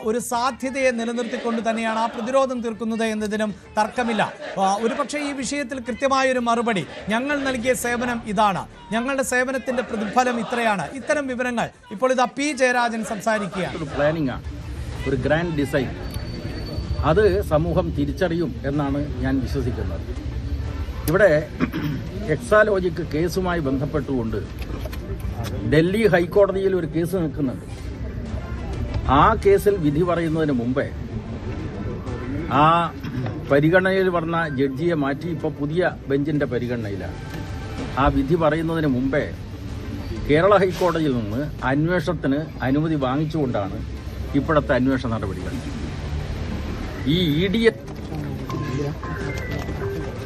ഒരു സാധ്യതയെ നിലനിർത്തിക്കൊണ്ട് തന്നെയാണ് ആ പ്രതിരോധം തീർക്കുന്നത് എന്നതിനും തർക്കമില്ല. ഒരുപക്ഷെ ഈ വിഷയത്തിൽ കൃത്യമായൊരു മറുപടി, ഞങ്ങൾ നൽകിയ സേവനം ഇതാണ്, ഞങ്ങളുടെ സേവനത്തിന്റെ പ്രതിഫലം ഇത്രയാണ്, ഇത്തരം വിവരങ്ങൾ ഇപ്പോൾ ഇത് പി ജയരാജൻ സംസാരിക്കുകയാണ്. ഒരു പ്ലാനിംഗ് ആണ്, ഒരു ഗ്രാൻഡ് ഡിസൈൻ, അത് സമൂഹം തിരിച്ചറിയും എന്നാണ് ഞാൻ വിശ്വസിക്കുന്നത്. ഇവിടെ എക്സാലോജിക് കേസുമായി ബന്ധപ്പെട്ടുകൊണ്ട് ഡൽഹി ഹൈക്കോടതിയിൽ ഒരു കേസ് നിൽക്കുന്നുണ്ട്. ആ കേസിൽ വിധി പറയുന്നതിന് മുമ്പേ ആ പരിഗണനയിൽ വന്ന ജഡ്ജിയെ മാറ്റി ഇപ്പോൾ പുതിയ ബെഞ്ചിന്റെ പരിഗണനയിലാണ്. ആ വിധി പറയുന്നതിന് മുമ്പേ കേരള ഹൈക്കോടതിയിൽ നിന്ന് അന്വേഷണത്തിന് അനുമതി വാങ്ങിച്ചുകൊണ്ടാണ് ഇപ്പോഴത്തെ അന്വേഷണ നടപടികൾ. ഈ ED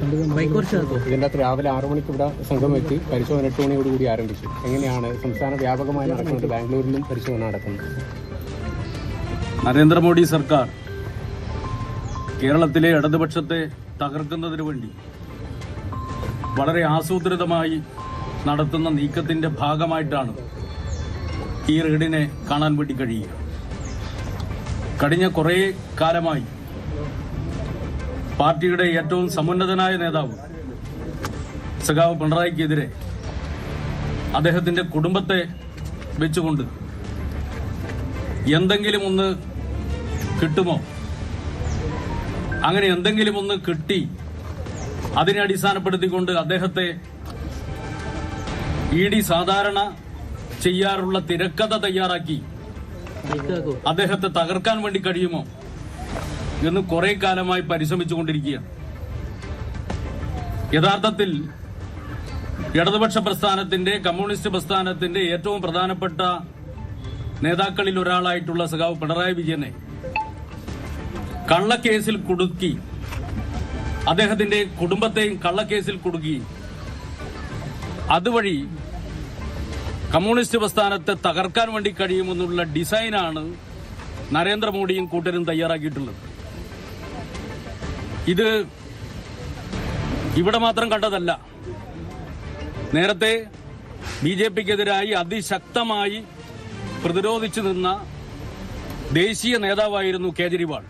ഇതിൻ്റെ അകത്ത് രാവിലെ 6 മണിക്ക് ഇവിടെ സംഘം എത്തി പരിശോധന 8 മണിയോടുകൂടി ആരംഭിച്ചു. എങ്ങനെയാണ് സംസ്ഥാന വ്യാപകമായി നടക്കുന്നത്? ബാംഗ്ലൂരിലും പരിശോധന നടക്കുന്നത്. നരേന്ദ്രമോദി സർക്കാർ കേരളത്തിലെ ഇടതുപക്ഷത്തെ തകർക്കുന്നതിന് വേണ്ടി വളരെ ആസൂത്രിതമായി നടത്തുന്ന നീക്കത്തിന്റെ ഭാഗമായിട്ടാണ് ഈ റെയ്ഡിനെ കാണാൻ വേണ്ടി കഴിയുക. കഴിഞ്ഞ കുറേ കാലമായി പാർട്ടിയുടെ ഏറ്റവും സമുന്നതനായ നേതാവ് സഖാവ് പിണറായിക്കെതിരെ അദ്ദേഹത്തിന്റെ കുടുംബത്തെ വെച്ചുകൊണ്ട് എന്തെങ്കിലും ഒന്ന് കിട്ടുമോ, അങ്ങനെ എന്തെങ്കിലും ഒന്ന് കിട്ടി അതിനെ അടിസ്ഥാനപ്പെടുത്തിക്കൊണ്ട് അദ്ദേഹത്തെ ED സാധാരണ ചെയ്യാറുള്ള തിരക്കഥ തയ്യാറാക്കി അദ്ദേഹത്തെ തകർക്കാൻ വേണ്ടി കഴിയുമോ എന്ന് കുറെ കാലമായി പരിശ്രമിച്ചുകൊണ്ടിരിക്കുകയാണ്. യഥാർത്ഥത്തിൽ ഇടതുപക്ഷ പ്രസ്ഥാനത്തിന്റെ, കമ്മ്യൂണിസ്റ്റ് പ്രസ്ഥാനത്തിന്റെ ഏറ്റവും പ്രധാനപ്പെട്ട നേതാക്കളിൽ ഒരാളായിട്ടുള്ള സഖാവ് പിണറായി വിജയനെ കള്ളക്കേസിൽ കുടുക്കി, അദ്ദേഹത്തിന്റെ കുടുംബത്തെയും കള്ളക്കേസിൽ കുടുക്കി, അതുവഴി കമ്മ്യൂണിസ്റ്റ് പ്രസ്ഥാനത്തെ തകർക്കാൻ വേണ്ടി കഴിയുമെന്നുള്ള ഡിസൈനാണ് നരേന്ദ്രമോദിയും കൂട്ടരും തയ്യാറാക്കിയിട്ടുള്ളത്. ഇത് ഇവിടെ മാത്രം കണ്ടതല്ല. നേരത്തെ BJPക്കെതിരായി അതിശക്തമായി പ്രതിരോധിച്ചു നിന്ന ദേശീയ നേതാവായിരുന്നു കേജ്രിവാൾ.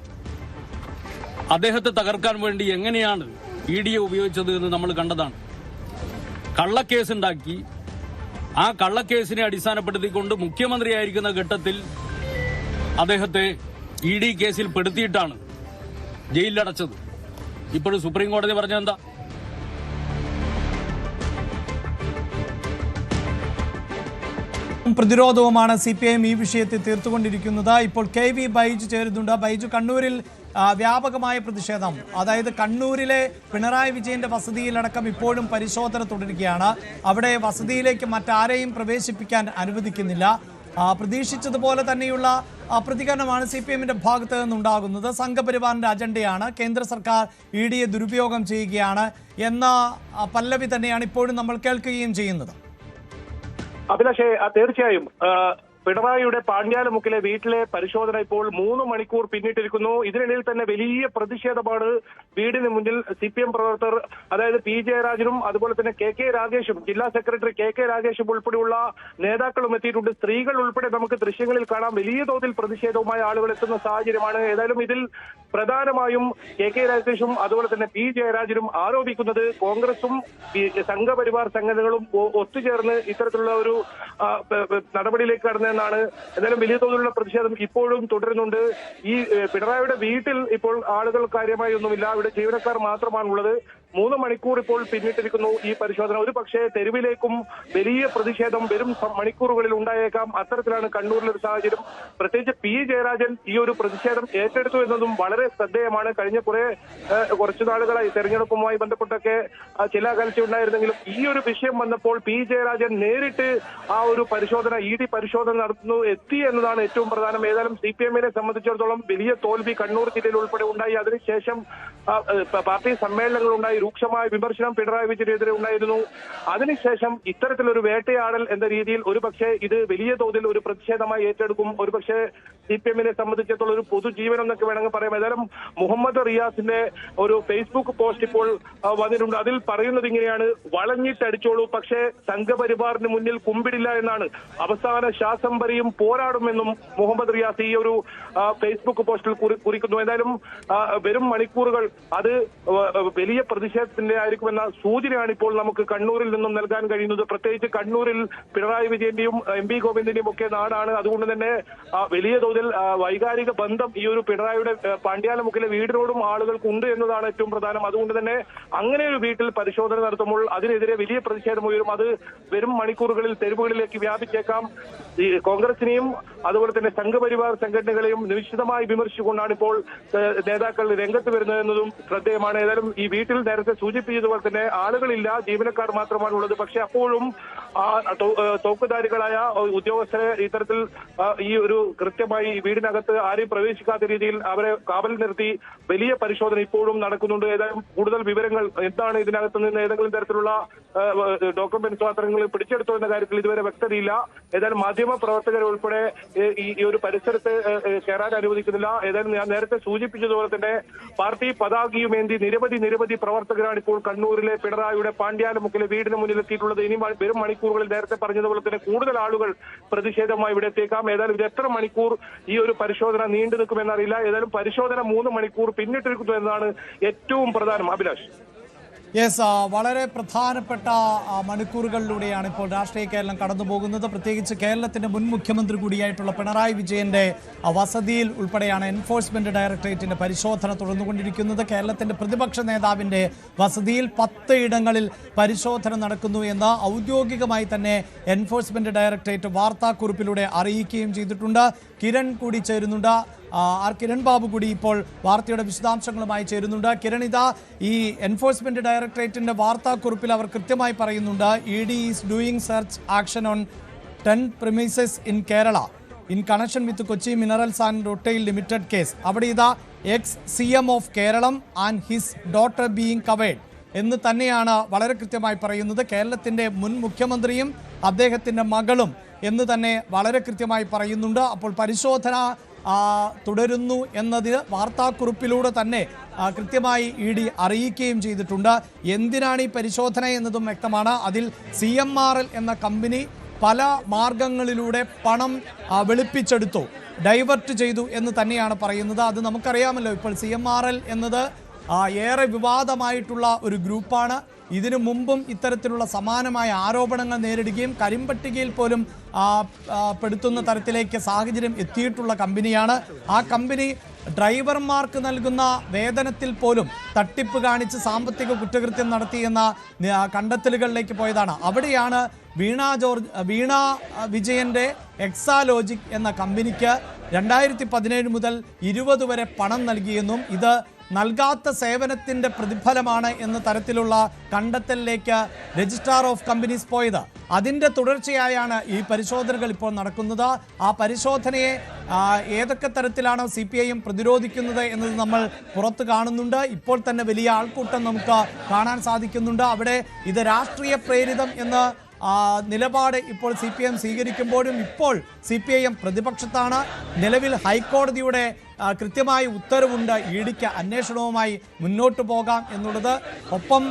അദ്ദേഹത്തെ തകർക്കാൻ വേണ്ടി എങ്ങനെയാണ് EDയെ ഉപയോഗിച്ചത് എന്ന് നമ്മൾ കണ്ടതാണ്. കള്ളക്കേസുണ്ടാക്കി ആ കള്ളക്കേസിനെ അടിസ്ഥാനപ്പെടുത്തിക്കൊണ്ട് മുഖ്യമന്ത്രിയായിരിക്കുന്ന ഘട്ടത്തിൽ അദ്ദേഹത്തെ ED കേസിൽ പെടുത്തിയിട്ടാണ് ജയിലിലടച്ചത്. ഇപ്പോഴും സുപ്രീം കോടതി പറഞ്ഞതെന്താ? പ്രതിരോധവുമാണ് CPIM ഈ വിഷയത്തിൽ തീർത്തുകൊണ്ടിരിക്കുന്നത്. ഇപ്പോൾ KV ബൈജു ചേരുന്നുണ്ട്. ബൈജു, കണ്ണൂരിൽ വ്യാപകമായ പ്രതിഷേധം, അതായത് കണ്ണൂരിലെ പിണറായി വിജയന്റെ വസതിയിലടക്കം ഇപ്പോഴും പരിശോധന തുടരുകയാണ്. അവിടെ വസതിയിലേക്ക് മറ്റാരെയും പ്രവേശിപ്പിക്കാൻ അനുവദിക്കുന്നില്ല. പ്രതീക്ഷിച്ചതുപോലെ തന്നെയുള്ള പ്രതികരണമാണ് CPIMന്റെ ഭാഗത്ത് നിന്നുണ്ടാകുന്നത്. സംഘപരിവാറിന്റെ അജണ്ടയാണ്, കേന്ദ്ര സർക്കാർ EDയെ ദുരുപയോഗം ചെയ്യുകയാണ് എന്ന പല്ലവി തന്നെയാണ് ഇപ്പോഴും നമ്മൾ കേൾക്കുകയും ചെയ്യുന്നത്. അഭിലാഷേ, തീർച്ചയായും പിണറായിയുടെ പാണ്ഡ്യാലമുക്കിലെ വീട്ടിലെ പരിശോധന ഇപ്പോൾ 3 മണിക്കൂർ പിന്നിട്ടിരിക്കുന്നു. ഇതിനിടയിൽ തന്നെ വലിയ പ്രതിഷേധമാണ് വീടിന് മുന്നിൽ CPM പ്രവർത്തകർ, അതായത് P ജയരാജനും അതുപോലെ തന്നെ KK രാഗേഷും, ജില്ലാ സെക്രട്ടറി KK രാഗേഷും ഉൾപ്പെടെയുള്ള നേതാക്കളും എത്തിയിട്ടുണ്ട്. സ്ത്രീകൾ ഉൾപ്പെടെ നമുക്ക് ദൃശ്യങ്ങളിൽ കാണാം. വലിയ തോതിൽ പ്രതിഷേധവുമായി ആളുകൾ എത്തുന്ന സാഹചര്യമാണ്. ഏതായാലും ഇതിൽ പ്രധാനമായും KK രാഗേഷും അതുപോലെ തന്നെ P ജയരാജനും ആരോപിക്കുന്നത് കോൺഗ്രസും സംഘപരിവാർ സംഘടനകളും ഒത്തുചേർന്ന് ഇത്തരത്തിലുള്ള ഒരു നടപടിയിലേക്ക് കടന്ന എന്നാണ്. എന്തായാലും വലിയ തോതിലുള്ള പ്രതിഷേധം ഇപ്പോഴും തുടരുന്നുണ്ട്. ഈ പിണറായിയുടെ വീട്ടിൽ ഇപ്പോൾ ആളുകൾ കാര്യമായി ഒന്നുമില്ല, ഇവിടെ ജീവനക്കാർ മാത്രമാണുള്ളത്. 3 മണിക്കൂർ ഇപ്പോൾ പിന്നിട്ടിരിക്കുന്നു ഈ പരിശോധന. ഒരു പക്ഷേ തെരുവിലേക്കും വലിയ പ്രതിഷേധം വരും മണിക്കൂറുകളിൽ ഉണ്ടായേക്കാം. അത്തരത്തിലാണ് കണ്ണൂരിലൊരു സാഹചര്യം. പ്രത്യേകിച്ച് P ജയരാജൻ ഈ ഒരു പ്രതിഷേധം ഏറ്റെടുത്തു എന്നതും വളരെ ശ്രദ്ധേയമാണ്. കഴിഞ്ഞ കുറച്ചു നാളുകളായി തെരഞ്ഞെടുപ്പുമായി ബന്ധപ്പെട്ടൊക്കെ ചില അകൽച്ച ഉണ്ടായിരുന്നെങ്കിലും ഈ ഒരു വിഷയം വന്നപ്പോൾ P ജയരാജൻ നേരിട്ട് ആ ഒരു പരിശോധന, ED പരിശോധന എത്തി എന്നതാണ് ഏറ്റവും പ്രധാനം. ഏതായാലും CPIMനെ സംബന്ധിച്ചിടത്തോളം വലിയ തോൽവി കണ്ണൂർ ജില്ലയിൽ ഉൾപ്പെടെ ഉണ്ടായി. അതിനുശേഷം പാർട്ടി സമ്മേളനങ്ങൾ ഉണ്ടായി, രൂക്ഷമായ വിമർശനം പിണറായി വിജയനെതിരെ ഉണ്ടായിരുന്നു. അതിനുശേഷം ഇത്തരത്തിലൊരു വേട്ടയാടൽ എന്ന രീതിയിൽ ഒരുപക്ഷെ ഇത് വലിയ തോതിൽ ഒരു പ്രതിഷേധമായി ഏറ്റെടുക്കും. ഒരുപക്ഷെ CPM-നെ സംബന്ധിച്ചിടത്തോളം ഒരു പൊതുജീവനം എന്നൊക്കെ വേണമെങ്കിൽ പറയാം. ഏതായാലും മുഹമ്മദ് റിയാസിന്റെ ഒരു ഫേസ്ബുക്ക് പോസ്റ്റ് ഇപ്പോൾ വന്നിട്ടുണ്ട്. അതിൽ പറയുന്നത് ഇങ്ങനെയാണ്: വളഞ്ഞിട്ടടിച്ചോളൂ, പക്ഷേ സംഘപരിവാറിന് മുന്നിൽ കുമ്പിടില്ല എന്നാണ്. അവസാന ശ്വാസം വരെയും പോരാടുമെന്നും മുഹമ്മദ് റിയാസ് ഈ ഒരു ഫേസ്ബുക്ക് പോസ്റ്റിൽ കുറിക്കുന്നു. എന്തായാലും വരും മണിക്കൂറുകൾ അത് വലിയ പ്രതിഷേധത്തിന്റെ ആയിരിക്കുമെന്ന സൂചനയാണ് ഇപ്പോൾ നമുക്ക് കണ്ണൂരിൽ നിന്നും നൽകാൻ കഴിയുന്നത്. പ്രത്യേകിച്ച് കണ്ണൂരിൽ പിണറായി വിജയന്റെയും MP ഗോവിന്ദന്റെയും ഒക്കെ നാടാണ്. അതുകൊണ്ട് തന്നെ വലിയ തോതിൽ വൈകാരിക ബന്ധം ഈ ഒരു പിണറായിയുടെ പാണ്ഡ്യാലമുക്കിലെ വീടിനോടും ആളുകൾക്ക് ഉണ്ട് എന്നതാണ് ഏറ്റവും പ്രധാനം. അതുകൊണ്ട് തന്നെ അങ്ങനെ ഒരു വീട്ടിൽ പരിശോധന നടത്തുമ്പോൾ അതിനെതിരെ വലിയ പ്രതിഷേധം ഉയരും. അത് വരും മണിക്കൂറുകളിൽ തെരുവുകളിലേക്ക് വ്യാപിച്ചേക്കാം. ഈ കോൺഗ്രസിനെയും അതുപോലെ തന്നെ സംഘപരിവാർ സംഘടനകളെയും നിശ്ചിതമായി വിമർശിച്ചുകൊണ്ടാണ് ഇപ്പോൾ നേതാക്കൾ രംഗത്ത് വരുന്നത് എന്നതും ശ്രദ്ധേയമാണ്. ഏതായാലും ഈ വീട്ടിൽ നേരത്തെ സൂചിപ്പിച്ചതുപോലെ തന്നെ ആളുകളില്ല, ജീവനക്കാർ മാത്രമാണ് ഉള്ളത്. പക്ഷെ അപ്പോഴും തോക്കുധാരികളായ ഉദ്യോഗസ്ഥരെ ഇത്തരത്തിൽ ഈ ഒരു കൃത്യമായി വീടിനകത്ത് ആരെയും പ്രവേശിക്കാത്ത രീതിയിൽ അവരെ കാവൽ നിർത്തി വലിയ പരിശോധന ഇപ്പോഴും നടക്കുന്നുണ്ട്. ഏതായാലും കൂടുതൽ വിവരങ്ങൾ എന്താണ് ഇതിനകത്ത് നിന്ന് ഏതെങ്കിലും തരത്തിലുള്ള ഡോക്യുമെന്റ്സോ അത്തരങ്ങൾ പിടിച്ചെടുത്തോ എന്ന കാര്യത്തിൽ ഇതുവരെ വ്യക്തതയില്ല. ഏതായാലും മാധ്യമ പ്രവർത്തകരെ ഉൾപ്പെടെ ഈ ഒരു പരിസരത്ത് കയറാൻ അനുവദിക്കുന്നില്ല. ഏതായാലും ഞാൻ നേരത്തെ സൂചിപ്പിച്ചതുപോലെ തന്നെ പാർട്ടി പതാകയുമേന്തി നിരവധി പ്രവർത്തകരാണ് ഇപ്പോൾ കണ്ണൂരിലെ പിണറായിയുടെ പാണ്ഡ്യാലമുക്കിലെ വീടിന് മുന്നിലെത്തിയിട്ടുള്ളത്. ഇനി വരും മണിക്കൂറുകളിൽ നേരത്തെ പറഞ്ഞതുപോലെ തന്നെ കൂടുതൽ ആളുകൾ പ്രതിഷേധമായി ഇവിടെ എത്തിയേക്കാം. ഏതായാലും ഇത് എത്ര മണിക്കൂർ ഈ ഒരു പരിശോധന നീണ്ടു നിൽക്കുമെന്നറിയില്ല. ഏതായാലും പരിശോധന 3 മണിക്കൂർ പിന്നിട്ടിരിക്കുന്നു എന്നതാണ് ഏറ്റവും പ്രധാനം. അഭിലാഷ്. യെസ്, വളരെ പ്രധാനപ്പെട്ട മണിക്കൂറുകളിലൂടെയാണ് ഇപ്പോൾ രാഷ്ട്രീയ കേരളം കടന്നു പോകുന്നത്. പ്രത്യേകിച്ച് കേരളത്തിന്റെ മുൻ മുഖ്യമന്ത്രി കൂടിയായിട്ടുള്ള പിണറായി വിജയന്റെ വസതിയിൽ ഉൾപ്പെടെയാണ് എൻഫോഴ്സ്മെന്റ് ഡയറക്ടറേറ്റിന്റെ പരിശോധന തുടർന്നുകൊണ്ടിരിക്കുന്നത്. കേരളത്തിന്റെ പ്രതിപക്ഷ നേതാവിന്റെ വസതിയിൽ 10 ഇടങ്ങളിൽ പരിശോധന നടക്കുന്നു എന്ന് ഔദ്യോഗികമായി തന്നെ എൻഫോഴ്സ്മെന്റ് ഡയറക്ടറേറ്റ് വാർത്താക്കുറിപ്പിലൂടെ അറിയിക്കുകയും ചെയ്തിട്ടുണ്ട്. കിരൺ കൂടി ചേരുന്നുണ്ട്. കിരൺ ബാബു കൂടി ഇപ്പോൾ വാർത്തയുടെ വിശദാംശങ്ങളുമായി ചേരുന്നുണ്ട്. കിരൺ, ഇതാ ഈ എൻഫോഴ്സ്മെന്റ് ഡയറക്ടറേറ്റിന്റെ വാർത്താക്കുറിപ്പിൽ അവർ കൃത്യമായി പറയുന്നുണ്ട്, ED is doing search action on 10 premises in Kerala in connection with Kochi minerals and rutile limited case. അവിടെ ഇതാ ex-CM of Keralam and his daughter being covered എന്ന് തന്നെയാണ് വളരെ കൃത്യമായി പറയുന്നത്. കേരളത്തിന്റെ മുൻ മുഖ്യമന്ത്രിയും അദ്ദേഹത്തിന്റെ മകളും എന്ന് തന്നെ വളരെ കൃത്യമായി പറയുന്നുണ്ട്. അപ്പോൾ പരിശോധന തുടരുന്നു എന്നതിന് വാർത്താക്കുറിപ്പിലൂടെ തന്നെ കൃത്യമായി ED അറിയിക്കുകയും ചെയ്തിട്ടുണ്ട്. എന്തിനാണ് ഈ പരിശോധന എന്നതും വ്യക്തമാണ്. അതിൽ CMRL എന്ന കമ്പനി പല മാർഗങ്ങളിലൂടെ പണം വെളുപ്പിച്ചെടുത്തു, ഡൈവേർട്ട് ചെയ്തു എന്ന് തന്നെയാണ് പറയുന്നത്. അത് നമുക്കറിയാമല്ലോ. ഇപ്പോൾ CMRL എന്നത് ഏറെ വിവാദമായിട്ടുള്ള ഒരു ഗ്രൂപ്പാണ്. ഇതിനു മുമ്പും ഇത്തരത്തിലുള്ള സമാനമായ ആരോപണങ്ങൾ നേരിടുകയും കരിമ്പട്ടികയിൽ പോലും പെടുത്തുന്ന തരത്തിലേക്ക് സാഹചര്യം എത്തിയിട്ടുള്ള കമ്പനിയാണ്. ആ കമ്പനി ഡ്രൈവർമാർക്ക് നൽകുന്ന വേതനത്തിൽ പോലും തട്ടിപ്പ് കാണിച്ച് സാമ്പത്തിക കുറ്റകൃത്യം നടത്തിയെന്ന കണ്ടെത്തലുകളിലേക്ക് പോയതാണ്. അവിടെയാണ് വീണ വിജയന്റെ എക്സാലോജിക് എന്ന കമ്പനിക്ക് 2017 മുതൽ 20 വരെ പണം നൽകിയെന്നും ഇത് നൽകാത്ത സേവനത്തിന്റെ പ്രതിഫലമാണ് എന്ന തരത്തിലുള്ള കണ്ടെത്തലിലേക്ക് രജിസ്ട്രാർ ഓഫ് കമ്പനീസ് പോയത്. അതിന്റെ തുടർച്ചയായാണ് ഈ പരിശോധനകൾ ഇപ്പോൾ നടക്കുന്നത്. ആ പരിശോധനയെ ഏതൊക്കെ തരത്തിലാണോ CPIM പ്രതിരോധിക്കുന്നത് എന്നത് നമ്മൾ പുറത്ത് കാണുന്നുണ്ട്. ഇപ്പോൾ തന്നെ വലിയ ആൾക്കൂട്ടം നമുക്ക് കാണാൻ സാധിക്കുന്നുണ്ട്. അവിടെ ഇത് രാഷ്ട്രീയ പ്രേരിതം എന്ന് നിലപാട് ഇപ്പോൾ CPIM സ്വീകരിക്കുമ്പോഴും ഇപ്പോൾ CPIM പ്രതിപക്ഷത്താണ്. നിലവിൽ ഹൈക്കോടതിയുടെ കൃത്യമായ ഉത്തരവുണ്ട് EDക്ക് അന്വേഷണവുമായി മുന്നോട്ട് പോകാം എന്നുള്ളത്. ഒപ്പം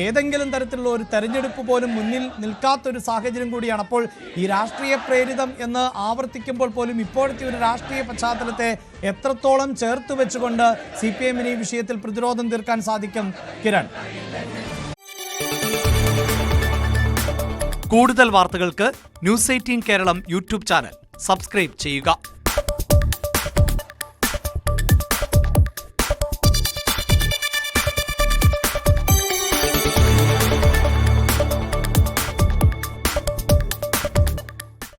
ഏതെങ്കിലും തരത്തിലുള്ള ഒരു തെരഞ്ഞെടുപ്പ് പോലും മുന്നിൽ നിൽക്കാത്തൊരു സാഹചര്യം കൂടിയാണ്. അപ്പോൾ ഈ രാഷ്ട്രീയ പ്രേരിതം എന്ന് ആവർത്തിക്കുമ്പോൾ പോലും ഇപ്പോഴത്തെ ഒരു രാഷ്ട്രീയ പശ്ചാത്തലത്തെ എത്രത്തോളം ചേർത്ത് വെച്ചുകൊണ്ട് CPIMന് ഈ വിഷയത്തിൽ പ്രതിരോധം തീർക്കാൻ സാധിക്കും? കിരൺ, കൂടുതൽ വാർത്തകൾക്ക് News 18 Keralam YouTube channel subscribe ചെയ്യുക.